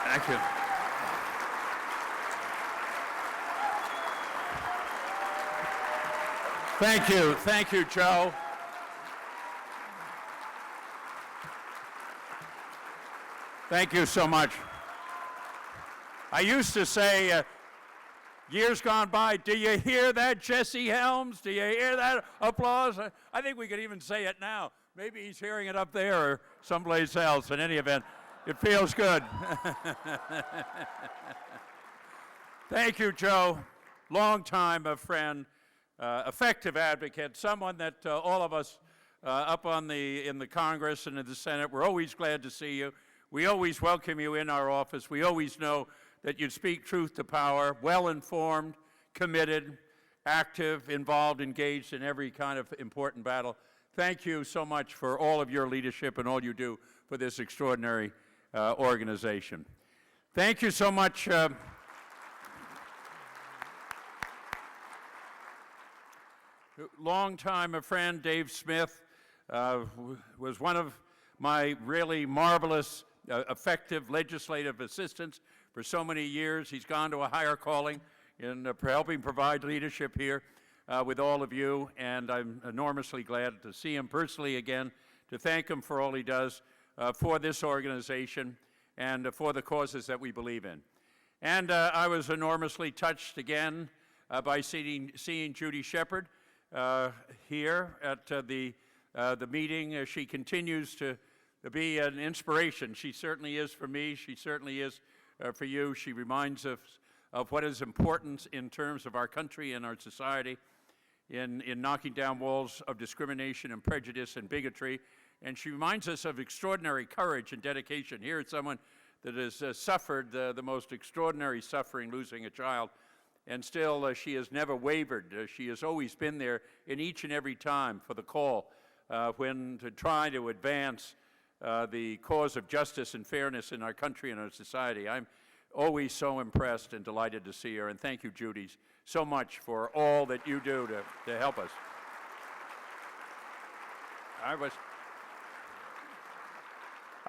Thank you. Thank you. Thank you, Joe. Thank you so much. I used to say, years gone by, do you hear that, Jesse Helms? Do you hear that applause? I think we could even say it now. Maybe he's hearing it up there or someplace else. In any event, it feels good. Thank you, Joe. Long-time friend, effective advocate, someone that all of us up in the Congress and in the Senate, we're always glad to see you. We always welcome you in our office. We always know that you speak truth to power, well-informed, committed, active, involved, engaged in every kind of important battle. Thank you so much for all of your leadership and all you do for this extraordinary organization. Thank you so much. Long-time friend Dave Smith was one of my really marvelous, effective legislative assistants for so many years. He's gone to a higher calling in helping provide leadership here with all of you, and I'm enormously glad to see him personally again, to thank him for all he does for this organization and for the causes that we believe in. And I was enormously touched again by seeing Judy Shepard here at the meeting. She continues to be an inspiration. She certainly is for me. She certainly is for you. She reminds us of what is important in terms of our country and our society in knocking down walls of discrimination and prejudice and bigotry. And she reminds us of extraordinary courage and dedication. Here is someone that has suffered the most extraordinary suffering, losing a child, and still she has never wavered. She has always been there in each and every time for the call when to try to advance the cause of justice and fairness in our country and our society. I'm always so impressed and delighted to see her, and thank you, Judy, so much for all that you do to help us.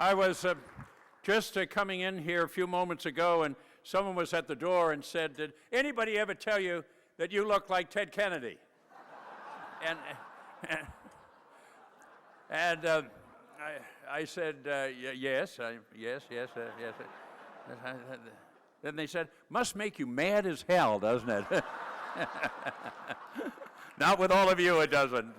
I was just coming in here a few moments ago, and someone was at the door and said, "Did anybody ever tell you that you look like Ted Kennedy?" and I said, yes. Then they said, "Must make you mad as hell, doesn't it?" Not with all of you, it doesn't.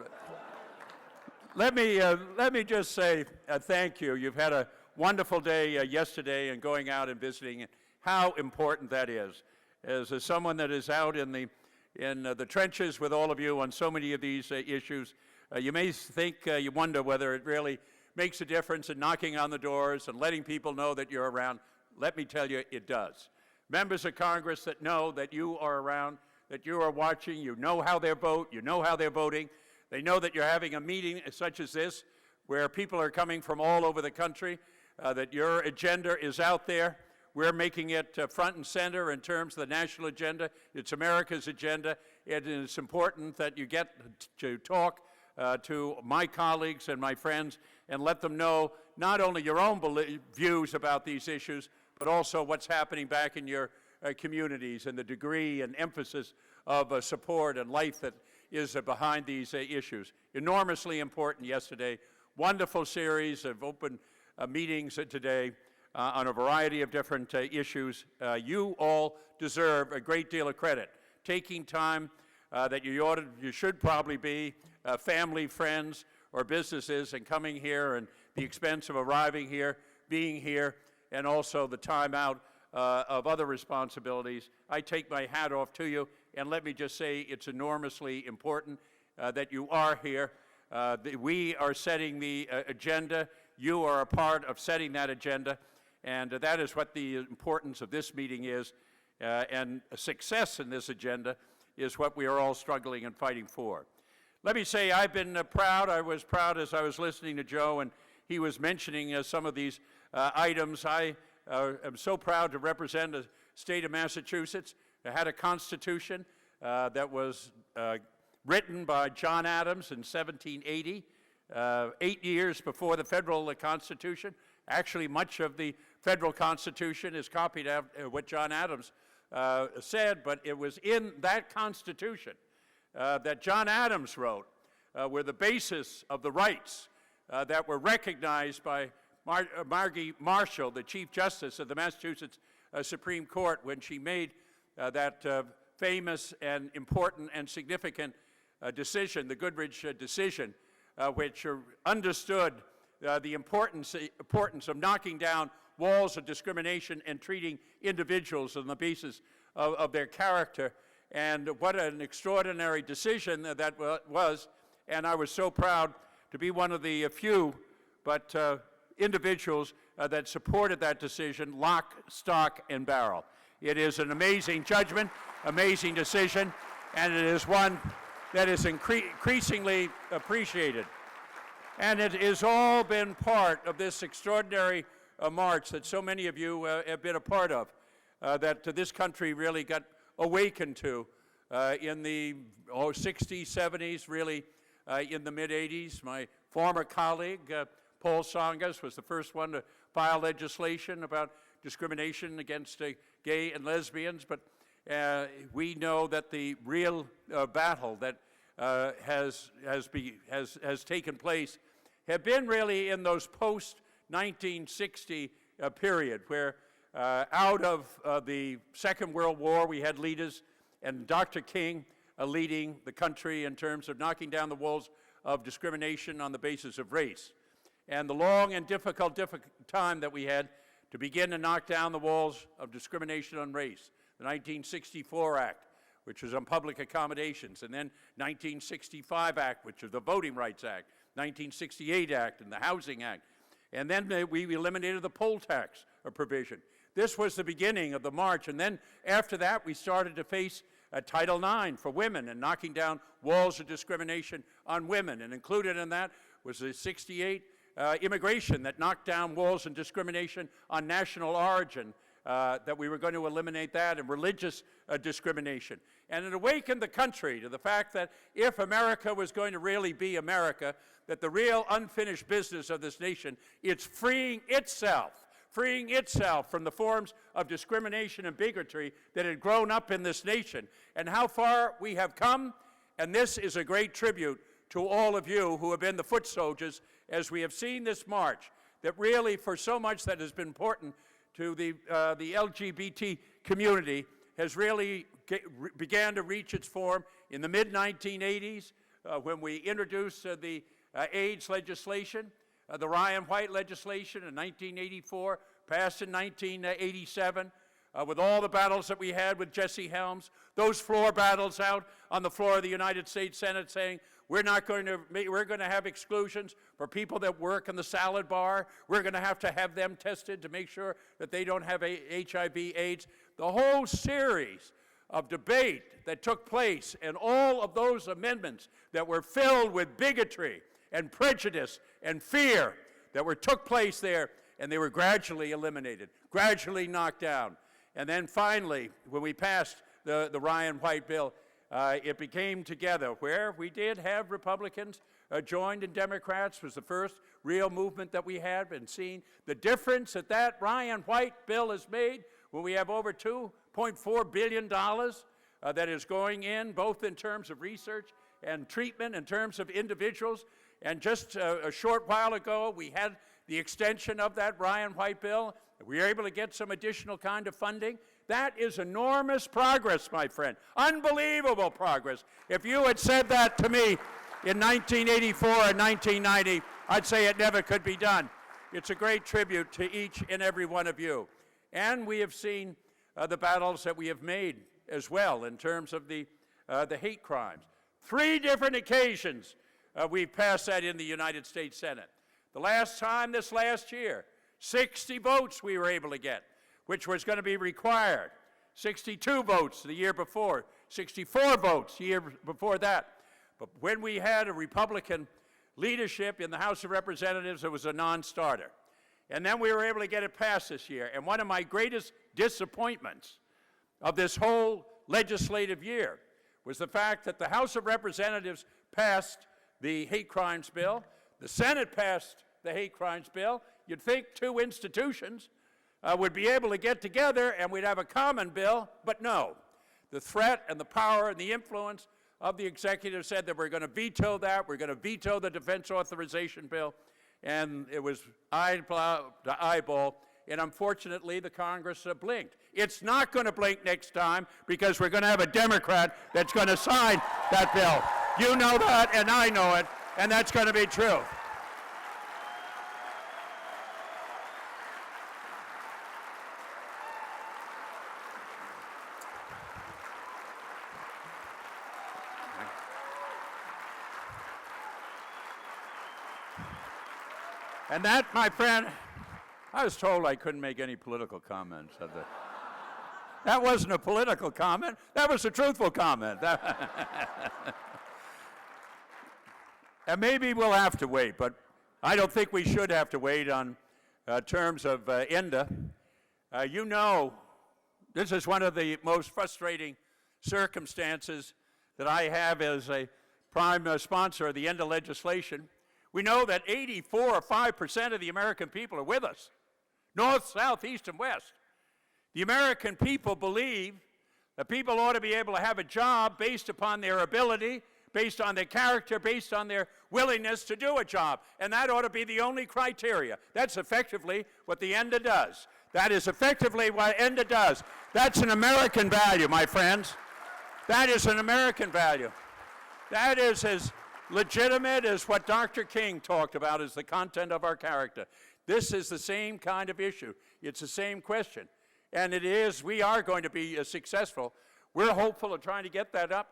Let me just say thank you. You've had a wonderful day yesterday and going out and visiting. How important that is. As someone that is out in the trenches with all of you on so many of these issues, you may think, you wonder whether it really makes a difference in knocking on the doors and letting people know that you're around. Let me tell you, it does. Members of Congress that know that you are around, that you are watching, you know how they vote, you know how they're voting. They know that you're having a meeting such as this, where people are coming from all over the country, that your agenda is out there. We're making it front and center in terms of the national agenda. It's America's agenda. It is important that you get to talk to my colleagues and my friends and let them know not only your own views about these issues, but also what's happening back in your communities and the degree and emphasis of support and life that is behind these issues. Enormously important yesterday. Wonderful series of open meetings today on a variety of different issues. You all deserve a great deal of credit. Taking time that you should probably be family, friends, or businesses, and coming here, and the expense of arriving here, being here, and also the time out of other responsibilities. I take my hat off to you, and let me just say it's enormously important that you are here. We are setting the agenda. You are a part of setting that agenda, and that is what the importance of this meeting is, and success in this agenda is what we are all struggling and fighting for. Let me say I've been proud. I was proud as I was listening to Joe, and he was mentioning some of these items. I am so proud to represent the state of Massachusetts. It had a constitution that was written by John Adams in 1780, 8 years before the federal Constitution. Actually, much of the federal Constitution is copied after what John Adams said, but it was in that Constitution that John Adams wrote were the basis of the rights that were recognized by Margie Marshall, the Chief Justice of the Massachusetts Supreme Court, when she made that famous and important and significant decision, the Goodrich decision, which understood the importance of knocking down walls of discrimination and treating individuals on the basis of their character. And what an extraordinary decision that was. And I was so proud to be one of the few, but individuals that supported that decision, lock, stock, and barrel. It is an amazing judgment, amazing decision, and it is one that is increasingly appreciated. And it has all been part of this extraordinary march that so many of you have been a part of, that this country really got awakened to in the 60s, 70s, really in the mid-80s. My former colleague, Paul Tsongas, was the first one to file legislation about discrimination against gay and lesbians, but we know that the real battle that has taken place have been really in those post-1960 period, where out of the Second World War we had leaders, and Dr. King leading the country in terms of knocking down the walls of discrimination on the basis of race. And the long and difficult time that we had to begin to knock down the walls of discrimination on race. The 1964 Act, which was on public accommodations, and then 1965 Act, which is the Voting Rights Act, 1968 Act and the Housing Act. And then we eliminated the poll tax provision. This was the beginning of the march. And then after that, we started to face Title IX for women and knocking down walls of discrimination on women. And included in that was the 68 immigration that knocked down walls and discrimination on national origin, that we were going to eliminate that, and religious discrimination. And it awakened the country to the fact that if America was going to really be America, that the real unfinished business of this nation, it's freeing itself from the forms of discrimination and bigotry that had grown up in this nation, and how far we have come. And this is a great tribute to all of you who have been the foot soldiers as we have seen this march, that really for so much that has been important to the LGBT community has really began to reach its form in the mid-1980s when we introduced the AIDS legislation, the Ryan White legislation in 1984, passed in 1987, with all the battles that we had with Jesse Helms, those floor battles out on the floor of the United States Senate saying, we're going to have exclusions for people that work in the salad bar. We're going to have them tested to make sure that they don't have HIV/AIDS. The whole series of debate that took place, and all of those amendments that were filled with bigotry and prejudice and fear that took place there, and they were gradually eliminated, gradually knocked down. And then finally, when we passed the Ryan White bill, it became together, where we did have Republicans joined and Democrats. Was the first real movement that we had, and seen the difference that Ryan White bill has made, when we have over $2.4 billion that is going in, both in terms of research and treatment, in terms of individuals. And just a short while ago, we had the extension of that Ryan White bill. We were able to get some additional kind of funding. That is enormous progress, my friend. Unbelievable progress. If you had said that to me in 1984 or 1990, I'd say it never could be done. It's a great tribute to each and every one of you. And we have seen the battles that we have made as well in terms of the hate crimes. 3 different occasions we've passed that in the United States Senate. The last time, this last year, 60 votes we were able to get, which was going to be required. 62 votes the year before, 64 votes the year before that. But when we had a Republican leadership in the House of Representatives, it was a non-starter. And then we were able to get it passed this year. And one of my greatest disappointments of this whole legislative year was the fact that the House of Representatives passed the hate crimes bill. The Senate passed the hate crimes bill. You'd think 2 institutions would be able to get together and we'd have a common bill, but no. The threat and the power and the influence of the executive said that we're going to veto that, we're going to veto the defense authorization bill, and it was eyeball to eyeball, and unfortunately the Congress blinked. It's not going to blink next time because we're going to have a Democrat that's going to sign that bill. You know that, and I know it, and that's going to be true. And that, my friend, I was told I couldn't make any political comments. That wasn't a political comment. That was a truthful comment. And maybe we'll have to wait, but I don't think we should have to wait on terms of ENDA. You know, this is one of the most frustrating circumstances that I have as a prime sponsor of the ENDA legislation. We know that 84 or 5% of the American people are with us, north, south, east, and west. The American people believe that people ought to be able to have a job based upon their ability, based on their character, based on their willingness to do a job. And that ought to be the only criteria. That's effectively what the ENDA does. That is effectively what ENDA does. That's an American value, my friends. That is an American value. That is as legitimate as what Dr. King talked about as the content of our character. This is the same kind of issue. It's the same question. And it is, we are going to be successful. We're hopeful of trying to get that up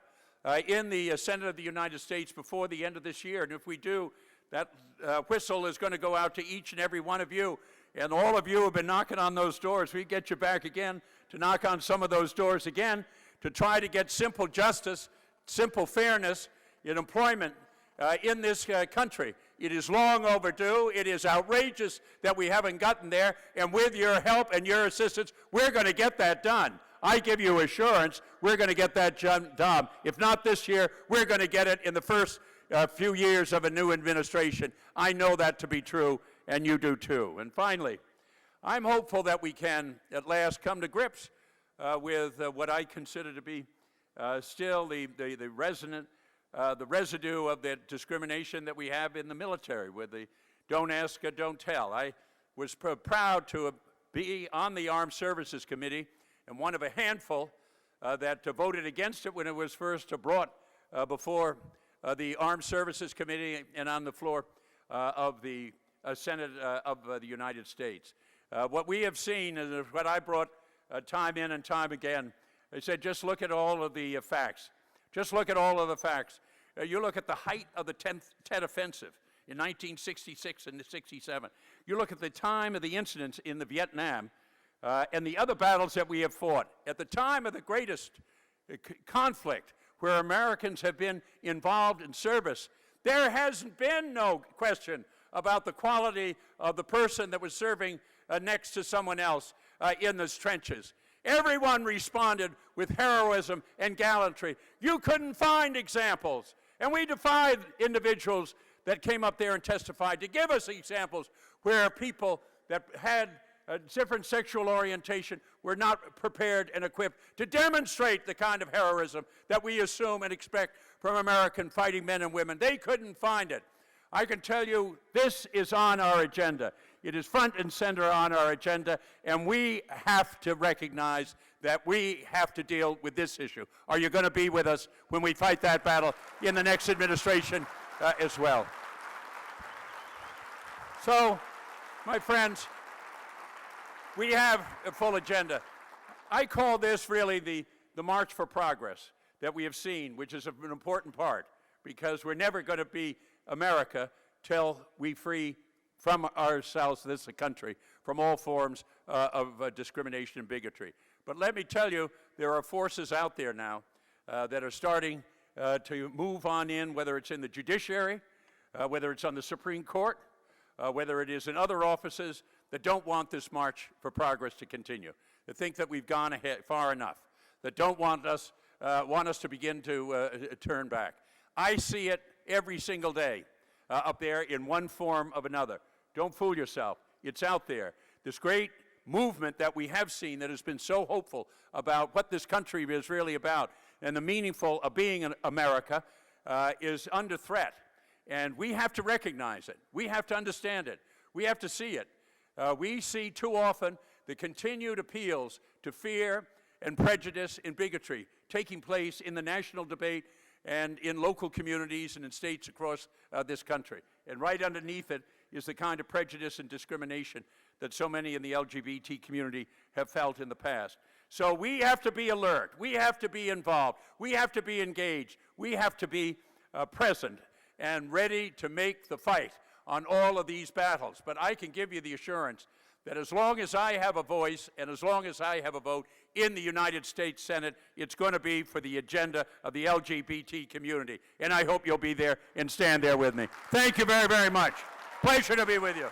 in the Senate of the United States before the end of this year. And if we do, that whistle is going to go out to each and every one of you. And all of you have been knocking on those doors. We get you back again to knock on some of those doors again to try to get simple justice, simple fairness in employment in this country. It is long overdue. It is outrageous that we haven't gotten there, and with your help and your assistance, we're going to get that done. I give you assurance we're going to get that done. If not this year, we're going to get it in the first few years of a new administration. I know that to be true, and you do too. And finally, I'm hopeful that we can at last come to grips with what I consider to be still the residue of the discrimination that we have in the military with the don't ask, don't tell. I was proud to be on the Armed Services Committee and one of a handful that voted against it when it was first brought before the Armed Services Committee and on the floor of the Senate of the United States. What we have seen is what I brought time in and time again. I said, just look at all of the facts. Just look at all of the facts. You look at the height of the Tet Offensive in 1966 and 67. You look at the time of the incidents in the Vietnam and the other battles that we have fought. At the time of the greatest conflict where Americans have been involved in service, there hasn't been no question about the quality of the person that was serving next to someone else in those trenches. Everyone responded with heroism and gallantry. You couldn't find examples. And we defied individuals that came up there and testified to give us examples where people that had a different sexual orientation were not prepared and equipped to demonstrate the kind of heroism that we assume and expect from American fighting men and women. They couldn't find it. I can tell you this is on our agenda. It is front and center on our agenda, and we have to recognize that we have to deal with this issue. Are you going to be with us when we fight that battle in the next administration as well? So, my friends, we have a full agenda. I call this really the march for progress that we have seen, which is an important part, because we're never going to be America till we free from ourselves, this country, from all forms of discrimination and bigotry. But let me tell you, there are forces out there now that are starting to move on in, whether it's in the judiciary, whether it's on the Supreme Court, whether it is in other offices, that don't want this march for progress to continue, that think that we've gone ahead far enough, that don't want us to begin to turn back. I see it every single day up there in one form of another. Don't fool yourself. It's out there. This great movement that we have seen that has been so hopeful about what this country is really about and the meaningful of being in America is under threat. And we have to recognize it. We have to understand it. We have to see it. We see too often the continued appeals to fear and prejudice and bigotry taking place in the national debate and in local communities and in states across this country. And right underneath it is the kind of prejudice and discrimination that so many in the LGBT community have felt in the past. So we have to be alert. We have to be involved. We have to be engaged. We have to be present and ready to make the fight on all of these battles. But I can give you the assurance that as long as I have a voice and as long as I have a vote in the United States Senate, it's going to be for the agenda of the LGBT community. And I hope you'll be there and stand there with me. Thank you very, very much. Pleasure to be with you.